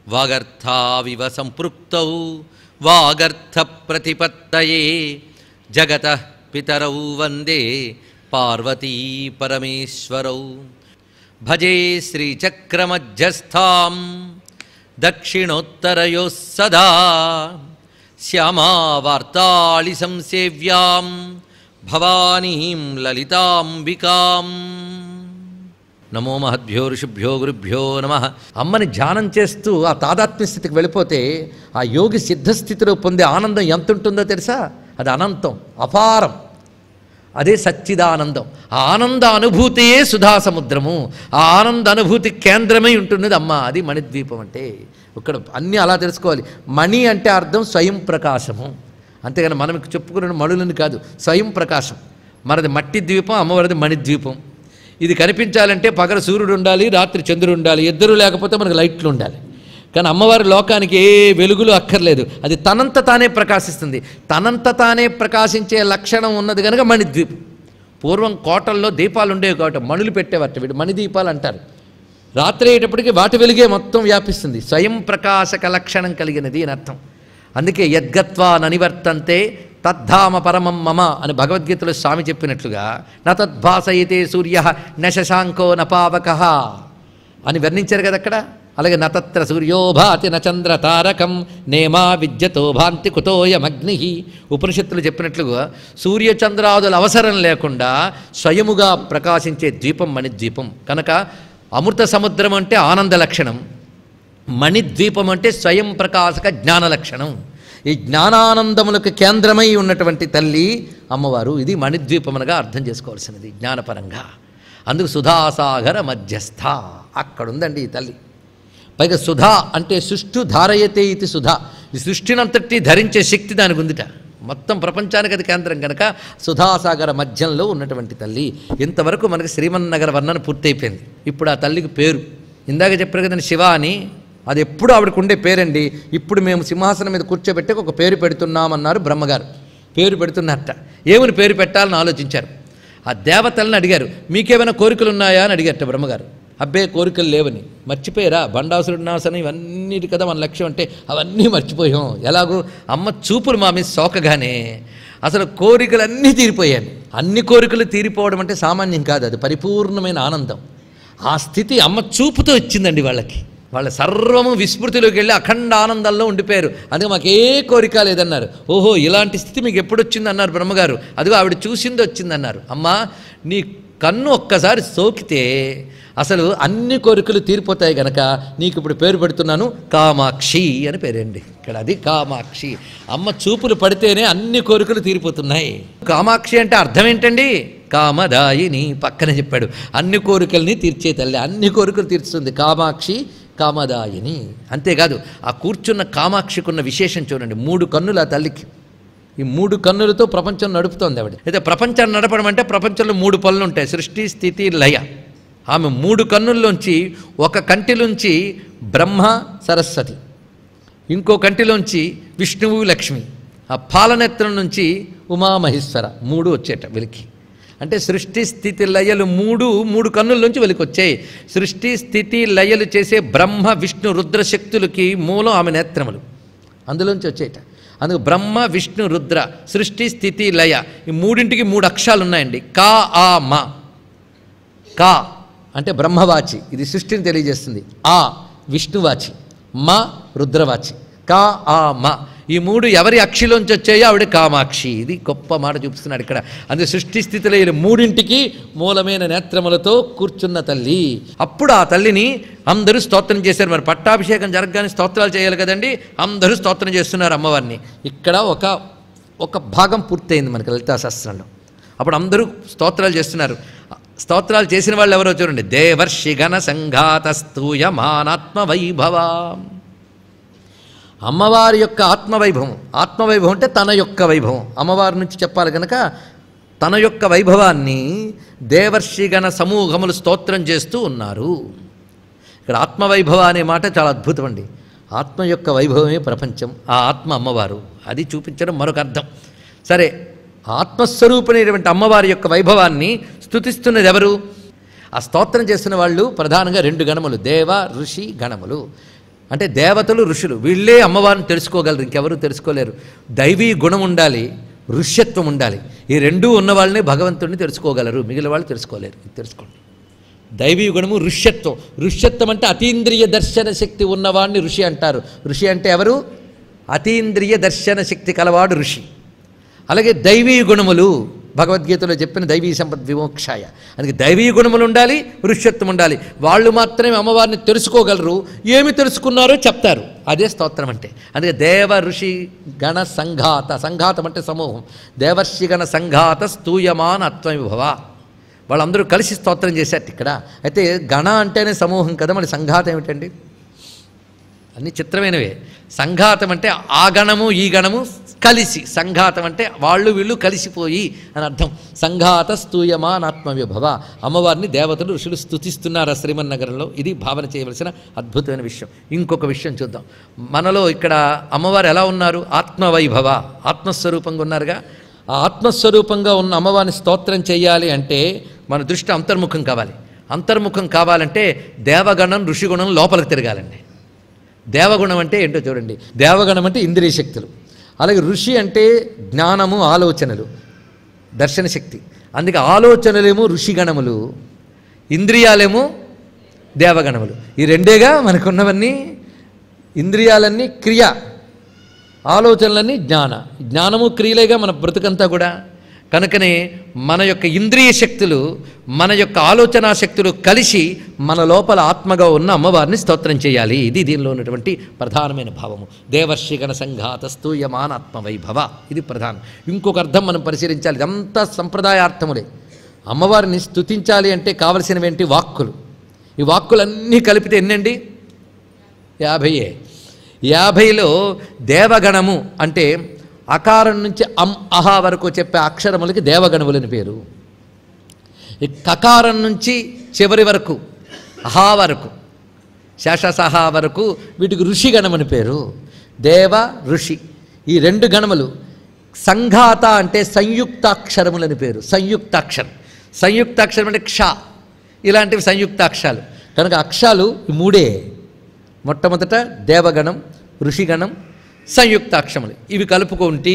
వాగర్థావివ సంపృక్తౌ వాగర్థ ప్రతిపత్తయే జగతః పితరౌ వందే పార్వతీ పరమేశ్వరౌ. భజే శ్రీచక్రమధ్యస్థాం దక్షిణోత్తరయోః సదా శ్యామావార్తాళి సంసేవ్యాం భవానీం లలితాంబికాం. నమో మహద్భ్యో ఋషిభ్యో గురుభ్యో నమః. అమ్మని ధ్యానం చేస్తూ ఆ తాదాత్మ్య స్థితికి వెళ్ళిపోతే ఆ యోగి సిద్ధస్థితిలో పొందే ఆనందం ఎంత ఉంటుందో తెలుసా? అది అనంతం, అపారం. అదే సచ్చిదానందం. ఆ ఆనంద అనుభూతియే సుధా సముద్రము. ఆ ఆనంద అనుభూతి కేంద్రమై ఉంటున్నది అమ్మ. అది మణిద్వీపం అంటే. ఇక్కడ అన్నీ అలా తెలుసుకోవాలి. మణి అంటే అర్థం స్వయం ప్రకాశము. అంతేగాని మనం చెప్పుకున్న మణులని కాదు, స్వయం ప్రకాశం. మనది మట్టి ద్వీపం, అమ్మవారిది మణిద్వీపం. ఇది కనిపించాలంటే పగల సూర్యుడు ఉండాలి, రాత్రి చంద్రుడు ఉండాలి. ఇద్దరు లేకపోతే మనకు లైట్లు ఉండాలి. కానీ అమ్మవారి లోకానికి ఏ వెలుగులు అక్కర్లేదు. అది తనంత తానే ప్రకాశిస్తుంది. తనంత తానే ప్రకాశించే లక్షణం ఉన్నది కనుక మణిద్వీపం. పూర్వం కోటల్లో దీపాలు ఉండేవి కాబట్టి మణులు పెట్టేవారట. వీడు మణిదీపాలు అంటారు. రాత్రి అయ్యేటప్పటికి వాటి వెలుగే మొత్తం వ్యాపిస్తుంది. స్వయం ప్రకాశక లక్షణం కలిగినది అని అర్థం. అందుకే యద్గత్వా ననివర్తంతే తద్ధామ పరమం మమ అని భగవద్గీతలో స్వామి చెప్పినట్లుగా న తద్భాసయితే సూర్య న శశాంకో న పావకః అని వర్ణించారు కదా అక్కడ. అలాగే నతత్ర సూర్యోభాతి న చంద్ర తారకం నేమా విద్యతో భాంతి కుతోయమగ్ని. ఉపనిషత్తులు చెప్పినట్లుగా సూర్యచంద్రాదుల అవసరం లేకుండా స్వయముగా ప్రకాశించే ద్వీపం మణిద్వీపం. కనుక అమృత సముద్రం అంటే ఆనంద లక్షణం, మణిద్వీపం అంటే స్వయం ప్రకాశక జ్ఞాన లక్షణం. ఈ జ్ఞానానందములకు కేంద్రమై ఉన్నటువంటి తల్లి అమ్మవారు. ఇది మణిద్వీపమునగా అర్థం చేసుకోవాల్సినది జ్ఞానపరంగా. అందుకు సుధాసాగర మధ్యస్థ అక్కడుందండి ఈ తల్లి. పైగా సుధా అంటే సృష్టి ధారయతే ఇది సుధా. ఈ సృష్టినంతటి ధరించే శక్తి దానికి ఉందిట. మొత్తం ప్రపంచానికి అది కేంద్రం కనుక సుధాసాగర మధ్యంలో ఉన్నటువంటి తల్లి. ఇంతవరకు మనకి శ్రీమన్నగర వర్ణన పూర్తయిపోయింది. ఇప్పుడు ఆ తల్లికి పేరు ఇందాక చెప్పారు కదండి, శివ అని. అది ఎప్పుడు ఆవిడకు ఉండే పేరండి. ఇప్పుడు మేము సింహాసనం మీద కూర్చోబెట్టి ఒక పేరు పెడుతున్నామన్నారు బ్రహ్మగారు. పేరు పెడుతున్నట్ట. ఏమని పేరు పెట్టాలని ఆలోచించారు. ఆ దేవతలను అడిగారు, మీకేమైనా కోరికలు ఉన్నాయా అని అడిగారట బ్రహ్మగారు. అబ్బే కోరికలు లేవని. మర్చిపోయారా? బండాసురుడి నాశనం ఇవన్నీ కదా మన లక్ష్యం అంటే అవన్నీ మర్చిపోయాం. ఎలాగో అమ్మ చూపులు మా మీద సోకగానే అసలు కోరికలన్నీ తీరిపోయాను. అన్ని కోరికలు తీరిపోవడం అంటే సామాన్యం కాదు, అది పరిపూర్ణమైన ఆనందం. ఆ స్థితి అమ్మ చూపుతో ఇచ్చిందండి వాళ్ళకి. వాళ్ళ సర్వము విస్మృతిలోకి వెళ్ళి అఖండ ఆనందంలో ఉండిపోయారు. అందుకే మాకే కోరిక లేదన్నారు. ఓహో, ఇలాంటి స్థితి మీకు ఎప్పుడు వచ్చింది అన్నారు బ్రహ్మగారు. అదిగో ఆవిడ చూసింది వచ్చిందన్నారు. అమ్మా, నీ కన్ను ఒక్కసారి సోకితే అసలు అన్ని కోరికలు తీరిపోతాయి గనక నీకు ఇప్పుడు పేరు పెడుతున్నాను కామాక్షి అని పేరండి. ఇక్కడ అది కామాక్షి. అమ్మ చూపులు పడితేనే అన్ని కోరికలు తీరిపోతున్నాయి. కామాక్షి అంటే అర్థం ఏంటండి? కామదాయిని. పక్కనే చెప్పాడు. అన్ని కోరికల్ని తీర్చే తల్లి, అన్ని కోరికలు తీర్చుతుంది కామాక్షి, కామదాయిని. అంతేకాదు ఆ కూర్చున్న కామాక్షికున్న విశేషం చూడండి. 3 కన్నులు ఆ తల్లికి. ఈ 3 కన్నులతో ప్రపంచం నడుపుతోంది ఆవిడ. అయితే ప్రపంచాన్ని నడపడం అంటే ప్రపంచంలో 3 పనులు ఉంటాయి: సృష్టి, స్థితి, లయ. ఆమె 3 కన్నుల్లోంచి ఒక కంటిలోంచి బ్రహ్మ సరస్వతి, ఇంకో కంటిలోంచి విష్ణువు లక్ష్మి, ఆ పాలనేత్రం నుంచి ఉమామహేశ్వర 3 వచ్చేట వెలికి. అంటే సృష్టి స్థితి లయలు 3 కన్నుల్లోంచి వెలికొచ్చాయి. సృష్టి స్థితి లయలు చేసే బ్రహ్మ విష్ణు రుద్రశక్తులకి మూలం ఆమె నేత్రములు, అందులోంచి వచ్చేట. అందుకు బ్రహ్మ విష్ణు రుద్ర, సృష్టి స్థితి లయ, ఈ 3ంటికి 3 అక్షరాలు ఉన్నాయండి. కా ఆ మా. కా అంటే బ్రహ్మవాచి, ఇది సృష్టిని తెలియజేస్తుంది. ఆ విష్ణువాచి, మా రుద్రవాచి. కా ఆ మా ఈ 3 ఎవరి అక్షిలోంచి వచ్చాయో ఆవిడ కామాక్షి. ఇది గొప్ప మాట చూపిస్తున్నాడు ఇక్కడ. అందుకే సృష్టి స్థితిలో 3ంటికి మూలమైన నేత్రములతో కూర్చున్న తల్లి. అప్పుడు ఆ తల్లిని అందరూ స్తోత్రం చేశారు. మరి పట్టాభిషేకం జరగగానే స్తోత్రాలు చేయాలి కదండి. అందరూ స్తోత్రం చేస్తున్నారు అమ్మవారిని. ఇక్కడ ఒక భాగం పూర్తయింది మనకి లలితా శాస్త్రంలో. అప్పుడు అందరూ స్తోత్రాలు చేస్తున్నారు. స్తోత్రాలు చేసిన వాళ్ళు ఎవరో చూడండి. దేవర్షి గణ సంఘాతస్తూయమానాత్మ వైభవ. అమ్మవారి యొక్క ఆత్మవైభవం. ఆత్మవైభవం అంటే తన యొక్క వైభవం. అమ్మవారి నుంచి చెప్పాలి కనుక తన యొక్క వైభవాన్ని దేవర్షిగణ సమూహములు స్తోత్రం చేస్తూ ఉన్నారు. ఇక్కడ ఆత్మవైభవ అనే మాట చాలా అద్భుతం అండి. ఆత్మ యొక్క వైభవమే ప్రపంచం, ఆ ఆత్మ అమ్మవారు. అది చూపించడం మరొక అర్థం. సరే, ఆత్మస్వరూపమైనటువంటి అమ్మవారి యొక్క వైభవాన్ని స్తుతిస్తున్నది ఎవరు? ఆ స్తోత్రం చేస్తున్న వాళ్ళు ప్రధానంగా 2 గణములు, దేవ ఋషి గణములు. అంటే దేవతలు ఋషులు వీళ్ళే అమ్మవారిని తెలుసుకోగలరు, ఇంకెవరూ తెలుసుకోలేరు. దైవీ గుణం ఉండాలి, ఋష్యత్వం ఉండాలి. ఈ రెండూ ఉన్న వాళ్ళని భగవంతుడిని తెలుసుకోగలరు, మిగిలిన వాళ్ళు తెలుసుకోలేరు. ఇది తెలుసుకోండి. దైవీ గుణము, ఋష్యత్వం. ఋష్యత్వం అంటే అతీంద్రియ దర్శన శక్తి ఉన్నవాడిని ఋషి అంటారు. ఋషి అంటే ఎవరు? అతీంద్రియ దర్శన శక్తి కలవాడు ఋషి. అలాగే దైవీ గుణములు, భగవద్గీతలో చెప్పిన దైవీ సంపద్ విమోక్షాయ. అందుకే దైవీ గుణములు ఉండాలి, ఋష్యత్వం ఉండాలి. వాళ్ళు మాత్రమే అమ్మవారిని తెలుసుకోగలరు. ఏమి తెలుసుకున్నారో చెప్తారు. అదే స్తోత్రం అంటే. అందుకే దేవ ఋషి గణ సంఘాత, సంఘాతం అంటే సమూహం. దేవర్షి గణ సంఘాత స్తూయమాన ఆత్మవిభవ. వాళ్ళందరూ కలిసి స్తోత్రం చేశారు ఇక్కడ. అయితే గణ అంటేనే సమూహం కదా, మరి సంఘాతం ఏమిటండి? అన్ని చిత్రమైనవే. సంఘాతం అంటే ఆ గణము ఈ గణము కలిసి, సంఘాతం అంటే వాళ్ళు వీళ్ళు కలిసిపోయి అని అర్థం. సంఘాత స్తూయమానాత్మవిభవ. అమ్మవారిని దేవతలు ఋషులు స్తుతిస్తున్నారు శ్రీమన్నగరంలో. ఇది భావన చేయవలసిన అద్భుతమైన విషయం. ఇంకొక విషయం చూద్దాం. మనలో ఇక్కడ అమ్మవారు ఎలా ఉన్నారు? ఆత్మవైభవ, ఆత్మస్వరూపంగా ఉన్నారుగా. ఆ ఆత్మస్వరూపంగా ఉన్న అమ్మవారిని స్తోత్రం చేయాలి అంటే మన దృష్టి అంతర్ముఖం కావాలి. అంతర్ముఖం కావాలంటే దేవగణం ఋషిగుణం లోపలికి తిరగాలండి. దేవగుణం అంటే ఏంటో చూడండి. దేవగణం అంటే ఇంద్రియ శక్తులు, అలాగే ఋషి అంటే జ్ఞానము, ఆలోచనలు, దర్శన శక్తి. అందుకే ఆలోచనలేమో ఋషిగణములు, ఇంద్రియాలేమో దేవగణములు. ఈ రెండేగా మనకున్నవన్నీ. ఇంద్రియాలన్నీ క్రియ, ఆలోచనలన్నీ జ్ఞాన. జ్ఞానము క్రియలేగా మన బ్రతుకంతా కూడా. కనుకనే మన యొక్క ఇంద్రియ శక్తులు, మన యొక్క ఆలోచనా శక్తులు కలిసి మన లోపల ఆత్మగా ఉన్న అమ్మవారిని స్తోత్రం చేయాలి. ఇది దీనిలో ఉన్నటువంటి ప్రధానమైన భావము. దేవర్షి గణ సంఘాత స్తూయమాన ఆత్మవైభవ, ఇది ప్రధానం. ఇంకొక అర్థం మనం పరిశీలించాలి. ఇదంతా సంప్రదాయార్థములే. అమ్మవారిని స్తుతించాలి అంటే కావలసినవేంటి? వాక్కులు. ఈ వాక్కులన్నీ కలిపితే ఎన్నండి? 50. 50లో దేవగణము అంటే అకారం నుంచి అహా వరకు చెప్పే అక్షరములకి దేవగణములని పేరు. ఈ కకారం నుంచి చివరి వరకు అహా వరకు, శేషసహా వరకు వీటికి ఋషిగణమని పేరు. దేవ ఋషి ఈ రెండు గణములు. సంఘాత అంటే సంయుక్తాక్షరములని పేరు. సంయుక్తాక్షరం, సంయుక్తాక్షరం అంటే క్ష, ఇలాంటివి సంయుక్తాక్షరాలు. కనుక అక్షరాలు ఈ మూడే. మొట్టమొదట దేవగణం, ఋషిగణం, సంయుక్తాక్షరములు. ఇవి కలుపుకుంటే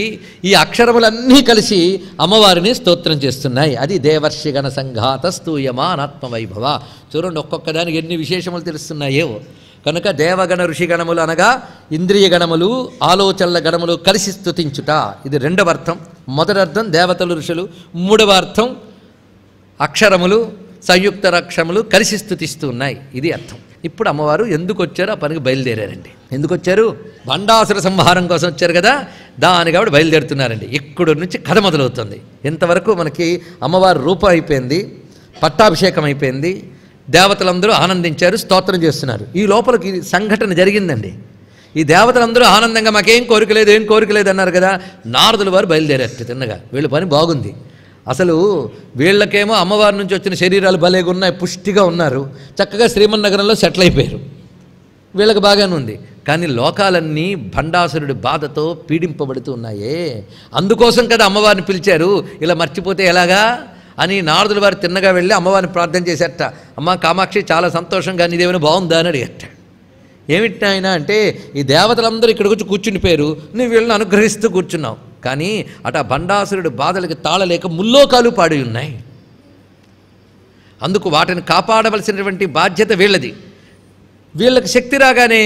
ఈ అక్షరములన్నీ కలిసి అమ్మవారిని స్తోత్రం చేస్తున్నాయి. అది దేవర్షిగణ సంఘాత స్తూయమానాత్మవైభవ. చూడండి, ఒక్కొక్క దానికి ఎన్ని విశేషములు తెలుస్తున్నాయో. కనుక దేవగణ ఋషిగణములు అనగా ఇంద్రియ గణములు, ఆలోచనల గణములు కలిసి స్తుతించుట. ఇది రెండవ అర్థం. మొదటి అర్థం దేవతలు ఋషులు, మూడవ అర్థం అక్షరములు, సంయుక్త అక్షరములు కలిసి స్తుతిస్తూ ఉన్నాయి. ఇది అర్థం. ఇప్పుడు అమ్మవారు ఎందుకు వచ్చారో ఆ పనికి బయలుదేరారండి. ఎందుకు వచ్చారు? భండాసుర సంహారం కోసం వచ్చారు కదా, దానికి ఆవిడ బయలుదేరుతున్నారండి. ఇక్కడ నుంచి కథ మొదలవుతుంది. ఇంతవరకు మనకి అమ్మవారు రూపం అయిపోయింది, పట్టాభిషేకం అయిపోయింది, దేవతలందరూ ఆనందించారు, స్తోత్రం చేస్తున్నారు. ఈ లోపలికి సంఘటన జరిగిందండి. ఈ దేవతలందరూ ఆనందంగా మాకేం కోరిక లేదు, ఏం కోరిక లేదు అన్నారు కదా. నారదుల వారు బయలుదేరారు తిన్నగా. వీళ్ళ పని బాగుంది. అసలు వీళ్ళకేమో అమ్మవారి నుంచి వచ్చిన శరీరాలు భలేగా ఉన్నాయి, పుష్టిగా ఉన్నారు, చక్కగా శ్రీమన్నగరంలో సెటిల్ అయిపోయారు. వీళ్ళకి బాగానే ఉంది. కానీ లోకాలన్నీ భండాసురుడి బాధతో పీడింపబడుతూ ఉన్నాయే. అందుకోసం కదా అమ్మవారిని పిలిచారు. ఇలా మర్చిపోతే ఎలాగా అని నారదుల వారు తిన్నగా వెళ్ళి అమ్మవారిని ప్రార్థన చేశారట. అమ్మ కామాక్షి, చాలా సంతోషంగా నీదేమైనా బాగుందా అని అడిగట. ఏమిటి ఆయన అంటే, ఈ దేవతలందరూ ఇక్కడికి వచ్చి కూర్చుండిపోయారు, నువ్వు వీళ్ళని అనుగ్రహిస్తూ కూర్చున్నావు. కానీ అట భండాసురుడి బాధలకి తాళలేక ముల్లోకాలు పాడి ఉన్నాయి. అందుకు వాటిని కాపాడవలసినటువంటి బాధ్యత వీళ్ళది. వీళ్ళకి శక్తి రాగానే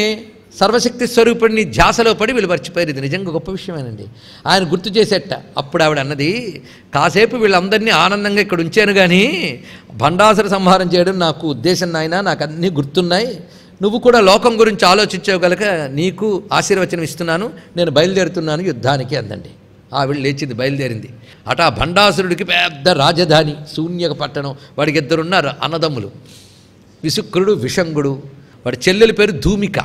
సర్వశక్తి స్వరూపుడిని ధ్యాసలో పడి వీళ్ళు మర్చిపోయారు. ఇది నిజంగా గొప్ప విషయమేనండి. ఆయన గుర్తు చేసేట. అప్పుడు ఆవిడ అన్నది, కాసేపు వీళ్ళందరినీ ఆనందంగా ఇక్కడ ఉంచాను, కానీ భండాసుర సంహారం చేయడం నాకు ఉద్దేశం నాయన, నాకు అన్నీ గుర్తున్నాయి. నువ్వు కూడా లోకం గురించి ఆలోచించావు కనుక నీకు ఆశీర్వచనం ఇస్తున్నాను, నేను బయలుదేరుతున్నాను యుద్ధానికి అందండి. ఆవిడ లేచింది, బయలుదేరింది. అట భండాసురుడికి పెద్ద రాజధాని, శూన్యక పట్టణం. వాడికి ఇద్దరున్నారు అన్నదమ్ములు, విసుక్రుడు, విషంగుడు. వాడి చెల్లెలి పేరు ధూమిక.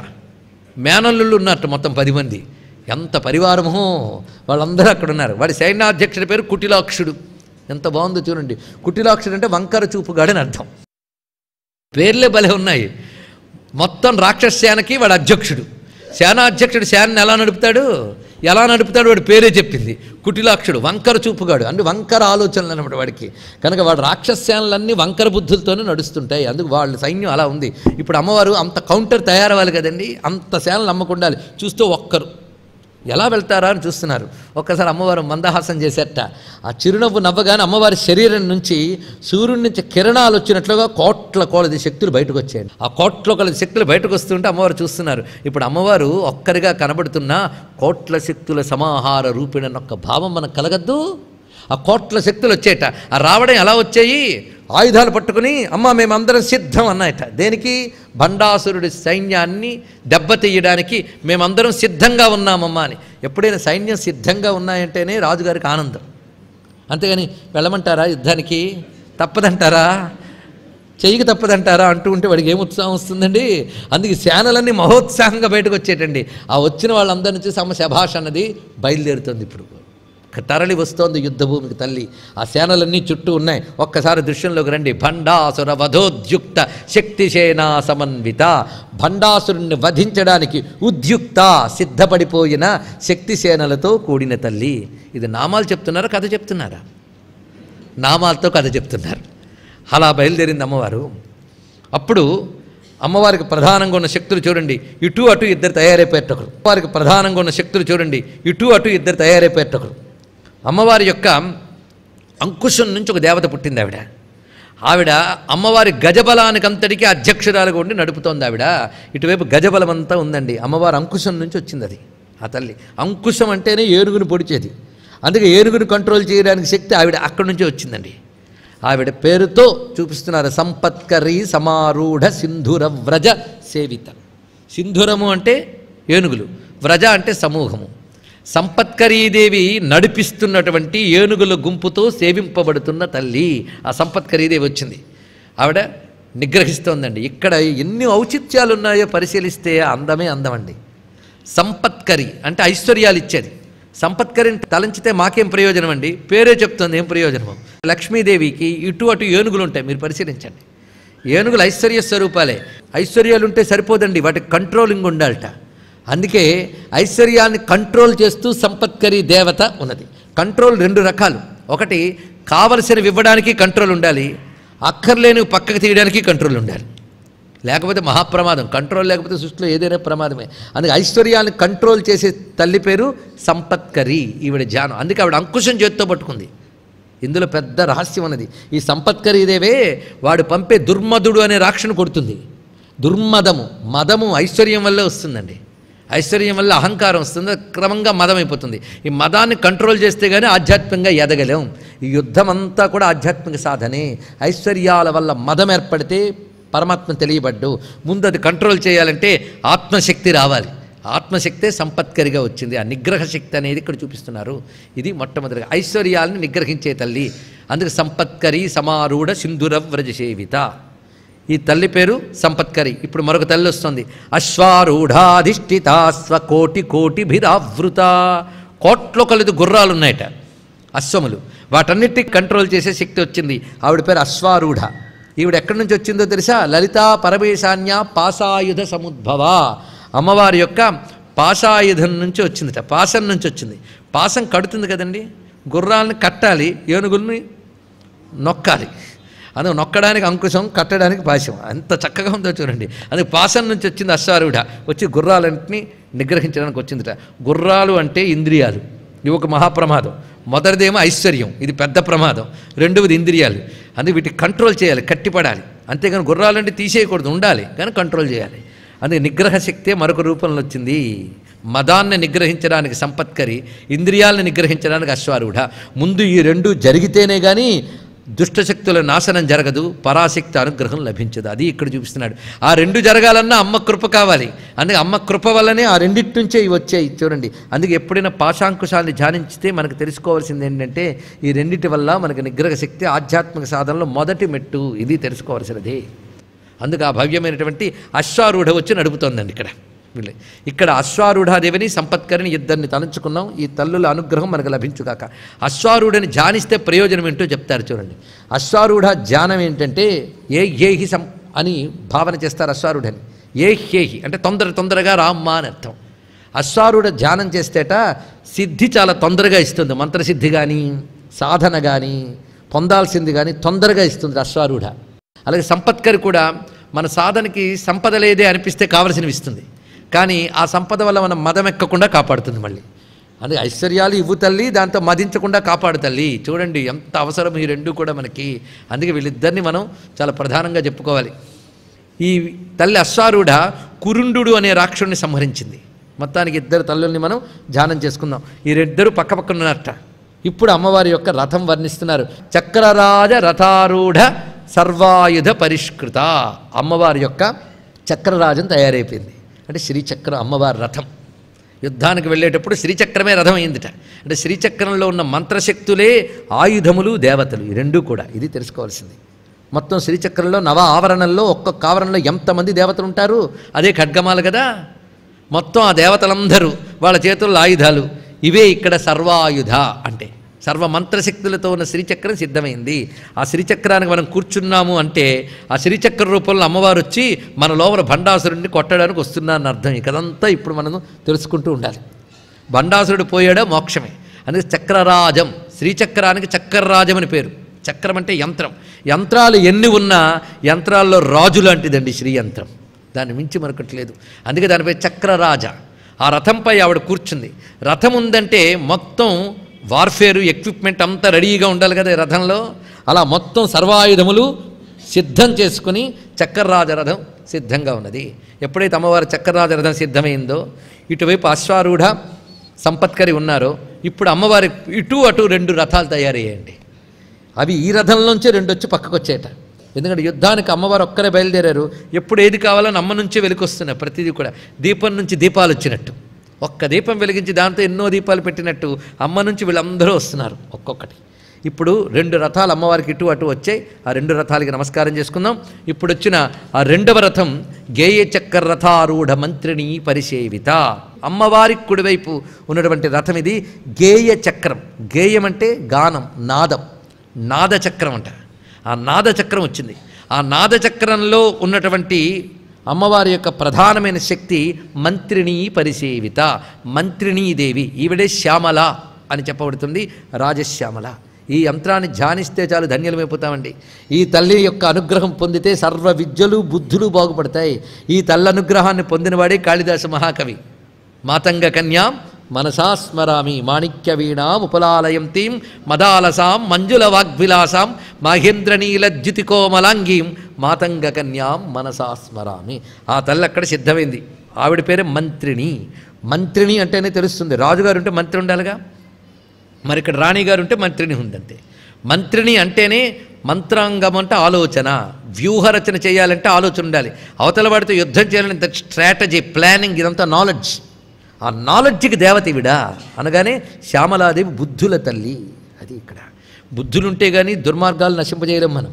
మేనల్లుళ్ళు ఉన్నట్టు మొత్తం 10 మంది. ఎంత పరివారమో, వాళ్ళందరూ అక్కడ ఉన్నారు. వాడి సైన్యాధ్యక్షుడి పేరు కుటిలాక్షుడు. ఎంత బాగుందో చూడండి. కుటిలాక్షుడు అంటే వంకర చూపుగాడని అర్థం. పేర్లే భలే ఉన్నాయి. మొత్తం రాక్షస సేనకి వాడు అధ్యక్షుడు. సేనాధ్యక్షుడు సేనని ఎలా నడుపుతాడు? ఎలా నడుపుతాడు వాడి పేరే చెప్పింది. కుటిలాక్షుడు, వంకర చూపుగాడు, అంటే వంకర ఆలోచనలు అనమాట వాడికి. కనుక వాడు రాక్షస్యాలన్నీ వంకర బుద్ధులతోనే నడుస్తుంటాయి. అందుకు వాళ్ళ సైన్యం అలా ఉంది. ఇప్పుడు అమ్మవారు అంత కౌంటర్ తయారవ్వాలి కదండి, అంత సేనలు నమ్మకుండాలి. చూస్తూ ఒక్కరు ఎలా వెళ్తారా అని చూస్తున్నారు. ఒక్కసారి అమ్మవారు మందహాసం చేసేట. ఆ చిరునవ్వు నవ్వగానే అమ్మవారి శరీరం నుంచి సూర్యుడి నుంచి కిరణాలు వచ్చినట్లుగా కోట్ల కొలది శక్తులు బయటకు వచ్చాయండి. ఆ కోట్ల కొలది శక్తులు బయటకు వస్తుంటే అమ్మవారు చూస్తున్నారు. ఇప్పుడు అమ్మవారు ఒక్కరిగా కనబడుతున్న కోట్ల శక్తుల సమాహార రూపిణన్న ఒక్క భావం మనకు కలగద్దు. ఆ కోట్ల శక్తులు వచ్చేట. ఆ రావడం ఎలా వచ్చాయి? ఆయుధాలు పట్టుకుని అమ్మ మేమందరం సిద్ధం అన్నాయట. దేనికి? భండాసురుడి సైన్యాన్ని దెబ్బతీయడానికి మేమందరం సిద్ధంగా ఉన్నామమ్మా అని. ఎప్పుడైనా సైన్యం సిద్ధంగా ఉన్నాయంటేనే రాజుగారికి ఆనందం. అంతేగాని వెళ్ళమంటారా యుద్ధానికి? తప్పదంటారా? చెయ్యికి తప్పదంటారా అంటూ ఉంటే వాడికి ఏం ఉత్సాహం వస్తుందండి. అందుకే సేనలన్నీ మహోత్సాహంగా బయటకు వచ్చేటండి. ఆ వచ్చిన వాళ్ళందరి నుంచి శభాష్ అన్నది బయలుదేరుతుంది. ఇప్పుడు తరలి వస్తోంది యుద్ధభూమికి తల్లి. ఆ సేనలన్నీ చుట్టూ ఉన్నాయి. ఒక్కసారి దృశ్యంలోకి రండి. భండాసుర వధోద్యుక్త శక్తిసేనా సమన్విత. భండాసురుణ్ణి వధించడానికి ఉద్యుక్త సిద్ధపడిపోయిన శక్తిసేనలతో కూడిన తల్లి. ఇది నామాలు చెప్తున్నారా, కథ చెప్తున్నారా? నామాలతో కథ చెప్తున్నారు. అలా బయలుదేరింది అమ్మవారు. అప్పుడు అమ్మవారికి ప్రధానంగా ఉన్న శక్తులు చూడండి, ఇటు అటు ఇద్దరు తయారైపోయేటొకరు. అమ్మవారికి ప్రధానంగా ఉన్న శక్తులు చూడండి, ఇటు అటు ఇద్దరు తయారైపోయేటొకరు. అమ్మవారి యొక్క అంకుశం నుంచి ఒక దేవత పుట్టింది. ఆవిడ అమ్మవారి గజబలానికంతటికీ అధ్యక్షురాలుగా ఉండి నడుపుతోంది. ఆవిడ ఇటువైపు గజబలం అంతా ఉందండి. అమ్మవారి అంకుశం నుంచి వచ్చింది అది. ఆ తల్లి అంకుశం అంటేనే ఏనుగుని పొడిచేది. అందుకే ఏనుగుని కంట్రోల్ చేయడానికి శక్తి ఆవిడ అక్కడి నుంచే వచ్చిందండి. ఆవిడ పేరుతో చూపిస్తున్నారు. సంపత్కరీ సమారూఢ సింధుర వ్రజ సేవిత. సింధురము అంటే ఏనుగులు, వ్రజ అంటే సమూహము. సంపత్కరీదేవి నడిపిస్తున్నటువంటి ఏనుగుల గుంపుతో సేవింపబడుతున్న తల్లి. ఆ సంపత్కరీదేవి వచ్చింది. ఆవిడ నిగ్రహిస్తోందండి. ఇక్కడ ఎన్ని ఔచిత్యాలు ఉన్నాయో పరిశీలిస్తే అందమే అందమండి. సంపత్కరి అంటే ఐశ్వర్యాలు ఇచ్చేది. సంపత్కరిని తలంచితే మాకేం ప్రయోజనం అండి? పేరే చెప్తుంది ఏం ప్రయోజనమో. లక్ష్మీదేవికి ఇటు అటు ఏనుగులు ఉంటాయి. మీరు పరిశీలించండి. ఏనుగులు ఐశ్వర్య స్వరూపాలే. ఐశ్వర్యాలు ఉంటే సరిపోదండి, వాటికి కంట్రోలింగ్ ఉండాలట. అందుకే ఐశ్వర్యాన్ని కంట్రోల్ చేస్తూ సంపత్కరి దేవత ఉన్నది. కంట్రోల్ రెండు రకాలు. ఒకటి కావలసినవి ఇవ్వడానికి కంట్రోల్ ఉండాలి, అక్కర్లేని పక్కకు తీయడానికి కంట్రోల్ ఉండాలి. లేకపోతే మహాప్రమాదం. కంట్రోల్ లేకపోతే సృష్టిలో ఏదైనా ప్రమాదమే. అందుకే ఐశ్వర్యాన్ని కంట్రోల్ చేసే తల్లి పేరు సంపత్కరి. ఈవిడ ధ్యానం. అందుకే ఆవిడ అంకుశం చేత్తో పట్టుకుంది. ఇందులో పెద్ద రహస్యం ఉన్నది. ఈ సంపత్కరీదేవే వాడు పంపే దుర్మదుడు అనే రాక్షను కొడుతుంది. దుర్మదము, మదము ఐశ్వర్యం వల్లే వస్తుందండి. ఐశ్వర్యం వల్ల అహంకారం వస్తుంది, క్రమంగా మదం అయిపోతుంది. ఈ మదాన్ని కంట్రోల్ చేస్తే కానీ ఆధ్యాత్మికంగా ఎదగలేం. ఈ యుద్ధం అంతా కూడా ఆధ్యాత్మిక సాధనే. ఐశ్వర్యాల వల్ల మదం ఏర్పడితే పరమాత్మ తెలియబడ్డు. ముందు అది కంట్రోల్ చేయాలంటే ఆత్మశక్తి రావాలి. ఆత్మశక్తే సంపత్కరిగా వచ్చింది. ఆ నిగ్రహ శక్తి అనేది ఇక్కడ చూపిస్తున్నారు. ఇది మొట్టమొదటిగా ఐశ్వర్యాలను నిగ్రహించే తల్లి. అందుకే సంపత్కరి సమారూఢ సింధుర వ్రజసేవిత. ఈ తల్లి పేరు సంపత్కరి. ఇప్పుడు మరొక తల్లి వస్తుంది. అశ్వారూఢాధిష్ఠిత స్వకోటి కోటిభిరావృత. కోట్లో కలిది గుర్రాలు ఉన్నాయట, అశ్వములు. వాటన్నిటిని కంట్రోల్ చేసే శక్తి వచ్చింది. ఆవిడ పేరు అశ్వారూఢ. ఈవిడ ఎక్కడి నుంచి వచ్చిందో తెలుసా? లలితా పరమేశాన్య పాశాయుధ సముద్భవ. అమ్మవారి యొక్క పాశాయుధం నుంచి వచ్చిందిట, పాశం నుంచి వచ్చింది. పాశం కడుతుంది కదండి, గుర్రాలను కట్టాలి, ఏనుగుల్ని నొక్కాలి. అందుకు నొక్కడానికి అంకుశం, కట్టడానికి పాశం. ఎంత చక్కగా ఉందో చూడండి. అందుకు పాశం నుంచి వచ్చింది అశ్వారూఢ. వచ్చి గుర్రాలన్నింటినీ నిగ్రహించడానికి వచ్చిందిట. గుర్రాలు అంటే ఇంద్రియాలు, ఇవి ఒక మహాప్రమాదం. మొదటిదేమో ఐశ్వర్యం, ఇది పెద్ద ప్రమాదం. రెండవది ఇంద్రియాలు. అందుకే వీటికి కంట్రోల్ చేయాలి, కట్టిపడాలి. అంతేగాని గుర్రాలంటే తీసేయకూడదు, ఉండాలి కానీ కంట్రోల్ చేయాలి. అందుకే నిగ్రహ శక్తే మరొక రూపంలో వచ్చింది. మదాన్ని నిగ్రహించడానికి సంపత్కరి, ఇంద్రియాలను నిగ్రహించడానికి అశ్వారూఢ. ముందు ఈ రెండు జరిగితేనే కానీ దుష్టశక్తుల నాశనం జరగదు, పరాశక్తి అనుగ్రహం లభించదు. అది ఇక్కడ చూపిస్తున్నాడు. ఆ రెండు జరగాలన్నా అమ్మ కృప కావాలి. అందుకే అమ్మ కృప వల్లనే ఆ రెండింటి నుంచే ఇవి వచ్చాయి. చూడండి, అందుకే ఎప్పుడైనా పాశాంకుశాన్ని ధ్యానించితే మనకు తెలుసుకోవాల్సింది ఏంటంటే ఈ రెండింటి వల్ల మనకు నిగ్రహ శక్తి ఆధ్యాత్మిక సాధనలో మొదటి మెట్టు. ఇది తెలుసుకోవాల్సినదే. అందుకు ఆ భవ్యమైనటువంటి అశ్వారూఢ వచ్చి నడుపుతోందండి ఇక్కడ. ఇక్కడ అశ్వారూఢాదేవిని సంపత్కరిని ఇద్దరిని తలంచుకున్నాం. ఈ తల్లుల అనుగ్రహం మనకు లభించుగాక. అశ్వారూఢని ధ్యానిస్తే ప్రయోజనం ఏంటో చెప్తారు చూడండి. అశ్వారూఢ ధ్యానం ఏంటంటే ఏహి అని భావన చేస్తారు. అశ్వారూఢని ఏహ్యేహి అంటే తొందరగా రామ్మా అని అర్థం. అశ్వారూఢ ధ్యానం చేస్తేట సిద్ధి చాలా తొందరగా ఇస్తుంది. మంత్రసిద్ధి కానీ సాధన కానీ పొందాల్సింది కానీ తొందరగా ఇస్తుంది అశ్వారూఢ. అలాగే సంపత్కరి కూడా మన సాధనకి సంపద లేదే అనిపిస్తే కావలసినవి ఇస్తుంది, కానీ ఆ సంపద వల్ల మనం మదం ఎక్కకుండా కాపాడుతుంది. మళ్ళీ అందుకే ఐశ్వర్యాలు ఇవ్వు తల్లి, దాంతో మదించకుండా కాపాడు తల్లి. చూడండి ఎంత అవసరం ఈ రెండు కూడా మనకి. అందుకే వీళ్ళిద్దరిని మనం చాలా ప్రధానంగా చెప్పుకోవాలి. ఈ తల్లి అశ్వారూఢ కురుండు అనే రాక్షసుని సంహరించింది. మొత్తానికి ఇద్దరు తల్లుల్ని మనం ధ్యానం చేసుకుందాం. ఈ ఇద్దరు పక్క పక్కన ఉన్నట్ట. ఇప్పుడు అమ్మవారి యొక్క రథం వర్ణిస్తున్నారు. చక్రరాజ రథారూఢ సర్వాయుధ పరిష్కృత. అమ్మవారి యొక్క చక్రరాజం తయారైపోయింది. అంటే శ్రీచక్రం అమ్మవారి రథం. యుద్ధానికి వెళ్ళేటప్పుడు శ్రీచక్రమే రథం అయిందిట. అంటే శ్రీచక్రంలో ఉన్న మంత్రశక్తులే ఆయుధములు దేవతలు, ఈ రెండూ కూడా. ఇది తెలుసుకోవాల్సింది. మొత్తం శ్రీచక్రంలో నవ ఆవరణల్లో ఒక్కొక్క ఆవరణలో ఎంతమంది దేవతలు ఉంటారు, అదే ఖడ్గమాలు కదా. మొత్తం ఆ దేవతలందరూ వాళ్ళ చేతుల్లో ఆయుధాలు. ఇవే ఇక్కడ సర్వాయుధ అంటే సర్వ మంత్రశక్తులతో ఉన్న శ్రీచక్రం సిద్ధమైంది. ఆ శ్రీచక్రానికి మనం కూర్చున్నాము అంటే ఆ శ్రీచక్ర రూపంలో అమ్మవారు వచ్చి మన లోపల భండాసురుడిని కొట్టడానికి వస్తున్నారని అర్థం. ఇకదంతా ఇప్పుడు మనం తెలుసుకుంటూ ఉండాలి. భండాసురుడు పోయాడో మోక్షమే. అందుకే చక్రరాజం, శ్రీచక్రానికి చక్రరాజం అని పేరు. చక్రం అంటే యంత్రం. యంత్రాలు ఎన్ని ఉన్నా యంత్రాల్లో రాజు లాంటిదండి శ్రీయంత్రం, దాన్ని మించి మరొకట్లేదు. అందుకే దానిపై చక్రరాజ. ఆ రథంపై ఆవిడ కూర్చుంది. రథం ఉందంటే మొత్తం వార్ఫేరు ఎక్విప్మెంట్ అంతా రెడీగా ఉండాలి కదా రథంలో. అలా మొత్తం సర్వాయుధములు సిద్ధం చేసుకుని చక్రరాజ రథం సిద్ధంగా ఉన్నది. ఎప్పుడైతే అమ్మవారి చక్రరాజ రథం సిద్ధమైందో ఇటువైపు అశ్వారూఢ సంపత్కరి ఉన్నారో ఇప్పుడు అమ్మవారి ఇటు అటు రెండు రథాలు తయారయ్యాయండి. అవి ఈ రథంలోంచే రెండు వచ్చి పక్కకు వచ్చేట. ఎందుకంటే యుద్ధానికి అమ్మవారు ఒక్కరే బయలుదేరారు. ఎప్పుడు ఏది కావాలని అమ్మ నుంచే వెలికొస్తున్నాయి. ప్రతిదీ కూడా దీపం నుంచి దీపాలు వచ్చినట్టు, ఒక్క దీపం వెలిగించి దాంతో ఎన్నో దీపాలు పెట్టినట్టు అమ్మ నుంచి వీళ్ళందరూ వస్తున్నారు ఒక్కొక్కటి. ఇప్పుడు రెండు రథాలు అమ్మవారికి ఇటు అటు వచ్చాయి. ఆ రెండు రథాలకి నమస్కారం చేసుకుందాం. ఇప్పుడు వచ్చిన ఆ రెండవ రథం గేయ చక్ర రథారూఢ మంత్రిని పరిసేవిత. అమ్మవారికి కుడివైపు ఉన్నటువంటి రథం ఇది గేయ చక్రం. గేయం అంటే గానం, నాదం, నాదచక్రం అంట. ఆ నాదచక్రం వచ్చింది. ఆ నాదచక్రంలో ఉన్నటువంటి అమ్మవారి యొక్క ప్రధానమైన శక్తి మంత్రిని పరిసేవిత, మంత్రిణీదేవి. ఈవిడే శ్యామల అని చెప్పబడుతుంది, రాజశ్యామల. ఈ యంత్రాన్ని ధ్యానిస్తే చాలు ధన్యులమైపోతామండి. ఈ తల్లి యొక్క అనుగ్రహం పొందితే సర్వ విద్యలు బుద్ధులు బాగుపడతాయి. ఈ తల్లి అనుగ్రహాన్ని పొందినవాడే కాళిదాస మహాకవి. మాతంగ కన్యాం మనసా స్మరామి మాణిక్య వీణాం ఉపలాలయం తీం మదాలసాం మంజుల వాగ్విలాసాం మహేంద్రనీలజ్యుతికోమలాంగీం మాతంగ కన్యాం మనసా స్మరామి. ఆ తల్లి అక్కడ సిద్ధమైంది. ఆవిడ పేరే మంత్రిని. మంత్రిని అంటేనే తెలుస్తుంది. రాజుగారు ఉంటే మంత్రి ఉండాలిగా, మరి ఇక్కడ రాణిగారు ఉంటే మంత్రిని ఉందంతే. మంత్రిని అంటేనే మంత్రాంగం అంటే ఆలోచన, వ్యూహరచన చేయాలంటే ఆలోచన ఉండాలి. అవతల వాడితో యుద్ధం చేయాలంటే స్ట్రాటజీ, ప్లానింగ్, ఇదంతా నాలెడ్జ్. ఆ నాలెడ్జ్కి దేవత ఇవిడా అనగానే శ్యామలాదేవి బుద్ధుల తల్లి. అది ఇక్కడ బుద్ధులుంటే కానీ దుర్మార్గాలు నశింపజేయలేం మనం.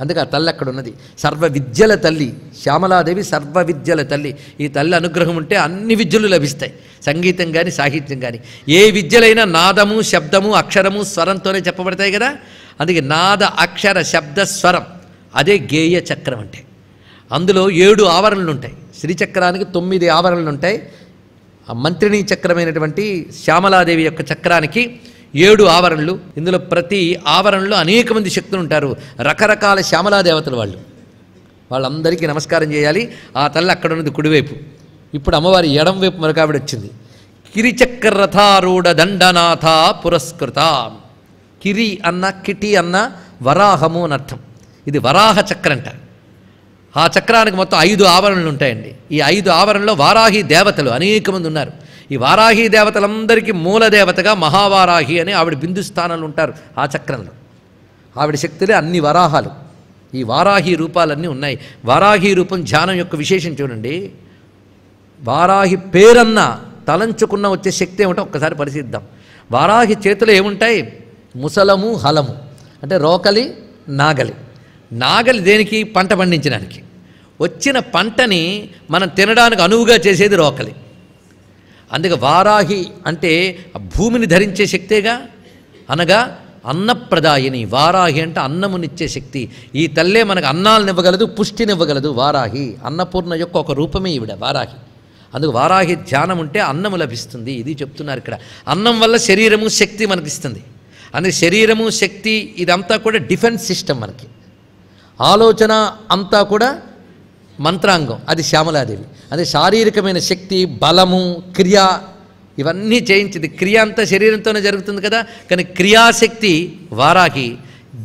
అందుకే ఆ తల్లి అక్కడ ఉన్నది. సర్వ విద్యల తల్లి శ్యామలాదేవి, సర్వ విద్యల తల్లి. ఈ తల్లి అనుగ్రహం ఉంటే అన్ని విద్యలు లభిస్తాయి. సంగీతం కానీ సాహిత్యం కానీ ఏ విద్యలైనా నాదము, శబ్దము, అక్షరము, స్వరంతోనే చెప్పబడతాయి కదా. అందుకే నాద, అక్షర, శబ్ద, స్వరం, అదే గేయ చక్రం అంటే. అందులో 7 ఆవరణలు ఉంటాయి. శ్రీచక్రానికి 9 ఆవరణలు ఉంటాయి. ఆ మంత్రిని చక్రమైనటువంటి శ్యామలాదేవి యొక్క చక్రానికి 7 ఆవరణలు. ఇందులో ప్రతి ఆవరణలో అనేక మంది శక్తులు ఉంటారు. రకరకాల శ్యామలాదేవతలు వాళ్ళందరికీ నమస్కారం చేయాలి. ఆ తల్లి అక్కడ ఉన్నది కుడివైపు. ఇప్పుడు అమ్మవారి ఎడం వైపు మరొక ఆవిడ వచ్చింది. కిరిచక్రరథారూఢ దండనాథ పురస్కృత. కిరి అన్న, కిటి అన్న వరాహము అని అర్థం. ఇది వరాహ చక్రంట. ఆ చక్రానికి మొత్తం 5 ఆవరణలు ఉంటాయండి. ఈ 5 ఆవరణలో వారాహి దేవతలు అనేక మంది ఉన్నారు. ఈ వారాహి దేవతలందరికీ మూల దేవతగా మహావారాహి అని ఆవిడ బిందు స్థానంలో ఉంటారు. ఆ చక్రంలో ఆవిడ శక్తులే అన్ని వరాహాలు. ఈ వారాహి రూపాలన్నీ ఉన్నాయి. వారాహి రూపం ధ్యానం యొక్క విశేషం చూడండి. వారాహి పేరన్న తలంచుకున్న వచ్చే శక్తి ఏమిటో ఒక్కసారి పరిశీలిద్దాం. వారాహి చేతిలో ఏముంటాయి? ముసలము, హలము అంటే రోకలి, నాగలి. నాగలి దేనికి? పంట పండించడానికి. వచ్చిన పంటని మనం తినడానికి అనువుగా చేసేది రోకలి. అందుకే వారాహి అంటే భూమిని ధరించే శక్తేగా. అనగా అన్నప్రదాయిని. వారాహి అంటే అన్నమునిచ్చే శక్తి. ఈ తల్లే మనకు అన్నాలనివ్వగలదు, పుష్టినివ్వగలదు. వారాహి అన్నపూర్ణ యొక్క ఒక రూపమే ఈవిడ వారాహి. అందుకు వారాహి ధ్యానం ఉంటే అన్నము లభిస్తుంది. ఇది చెప్తున్నారు ఇక్కడ. అన్నం వల్ల శరీరము శక్తి మనకిస్తుంది. అందుకే శరీరము శక్తి ఇదంతా కూడా డిఫెన్స్ సిస్టమ్. మనకి ఆలోచన అంతా కూడా మంత్రాంగం, అది శ్యామలాదేవి. అదే శారీరకమైన శక్తి, బలము, క్రియ ఇవన్నీ చేయించింది. క్రియ అంతా శరీరంతోనే జరుగుతుంది కదా. కానీ క్రియాశక్తి వారాహి,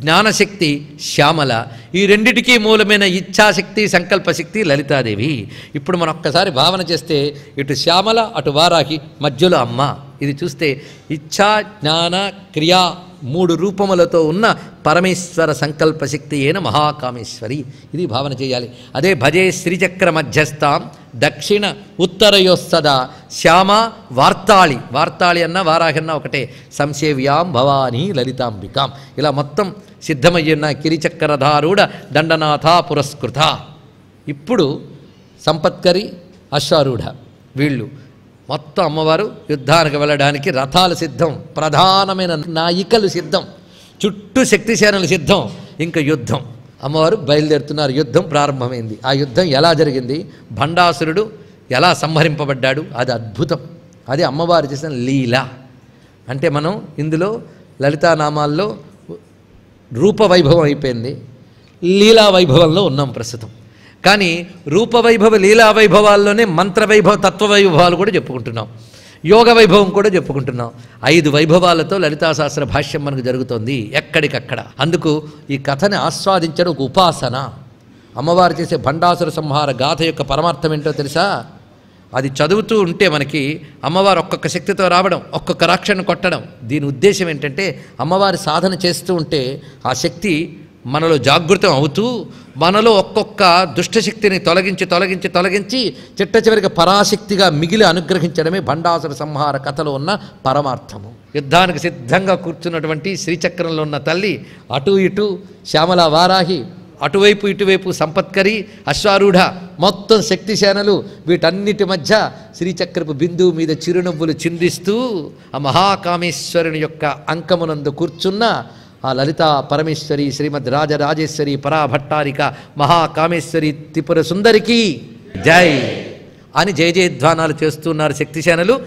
జ్ఞానశక్తి శ్యామల. ఈ రెండిటికీ మూలమైన ఇచ్ఛాశక్తి, సంకల్పశక్తి లలితాదేవి. ఇప్పుడు మనం ఒక్కసారి భావన చేస్తే ఇటు శ్యామల అటు వారాహి, మధ్యలో అమ్మ. ఇది చూస్తే ఇచ్ఛా, జ్ఞాన, క్రియా 3 రూపములతో ఉన్న పరమేశ్వర సంకల్పశక్తి అయిన మహాకామేశ్వరి. ఇది భావన చేయాలి. అదే భజే శ్రీచక్ర మధ్యస్థాం దక్షిణ ఉత్తరయోస్తదా శ్యామ వార్తాళి. వార్తాళి అన్న వారాహి అన్న ఒకటే. సంసేవ్యాం భవానీ లలితాంబికాం. ఇలా మొత్తం సిద్ధమయ్యున్న కిరిచక్రధారూఢ దండనాథ పురస్కృత. ఇప్పుడు సంపత్కరి, అశ్వారూఢ వీళ్ళు మొత్తం అమ్మవారు యుద్ధానికి వెళ్ళడానికి రథాలు సిద్ధం, ప్రధానమైన నాయికలు సిద్ధం, చుట్టూ శక్తిసేనలు సిద్ధం. ఇంకా యుద్ధం. అమ్మవారు బయలుదేరుతున్నారు. యుద్ధం ప్రారంభమైంది. ఆ యుద్ధం ఎలా జరిగింది, భండాసురుడు ఎలా సంహరింపబడ్డాడు, అది అద్భుతం. అది అమ్మవారు చేసిన లీల. అంటే మనం ఇందులో లలితానామాల్లో రూపవైభవం అయిపోయింది, లీలా వైభవంలో ఉన్నాం ప్రస్తుతం. కానీ రూపవైభవ లీలా వైభవాల్లోనే మంత్రవైభవ తత్వవైభవాలు కూడా చెప్పుకుంటున్నాం, యోగ వైభవం కూడా చెప్పుకుంటున్నాం. 5 వైభవాలతో లలితా సహస్ర భాష్యం మనకు జరుగుతోంది ఎక్కడికక్కడ. అందుకు ఈ కథని ఆస్వాదించడం ఒక ఉపాసన. అమ్మవారు చేసే భండాసుర సంహార గాథ యొక్క పరమార్థం ఏంటో తెలుసా? అది చదువుతూ ఉంటే మనకి అమ్మవారు ఒక్కొక్క శక్తితో రావడం, ఒక్కొక్క రాక్షను కొట్టడం. దీని ఉద్దేశం ఏంటంటే అమ్మవారి సాధన చేస్తూ ఉంటే ఆ శక్తి మనలో జాగృతం అవుతూ మనలో ఒక్కొక్క దుష్టశక్తిని తొలగించి తొలగించి తొలగించి చిట్ట చివరికి పరాశక్తిగా మిగిలి అనుగ్రహించడమే భండాసుర సంహార కథలో ఉన్న పరమార్థము. యుద్ధానికి సిద్ధంగా కూర్చున్నటువంటి శ్రీచక్రంలో ఉన్న తల్లి, అటు ఇటు శ్యామల వారాహి, అటువైపు ఇటువైపు సంపత్కరి, అశ్వారూఢ, మొత్తం శక్తిసేనలు. వీటన్నిటి మధ్య శ్రీచక్రపు బిందువు మీద చిరునవ్వులు చిందిస్తూ ఆ మహాకామేశ్వరుని యొక్క అంకమునందు కూర్చున్న ఆ లలితా పరమేశ్వరి శ్రీమద్ రాజరాజేశ్వరి పరాభట్టారిక మహాకామేశ్వరి త్రిపుర సుందరికి జై అని జయ జయధ్వానాలు చేస్తున్నారు శక్తిసేనలు.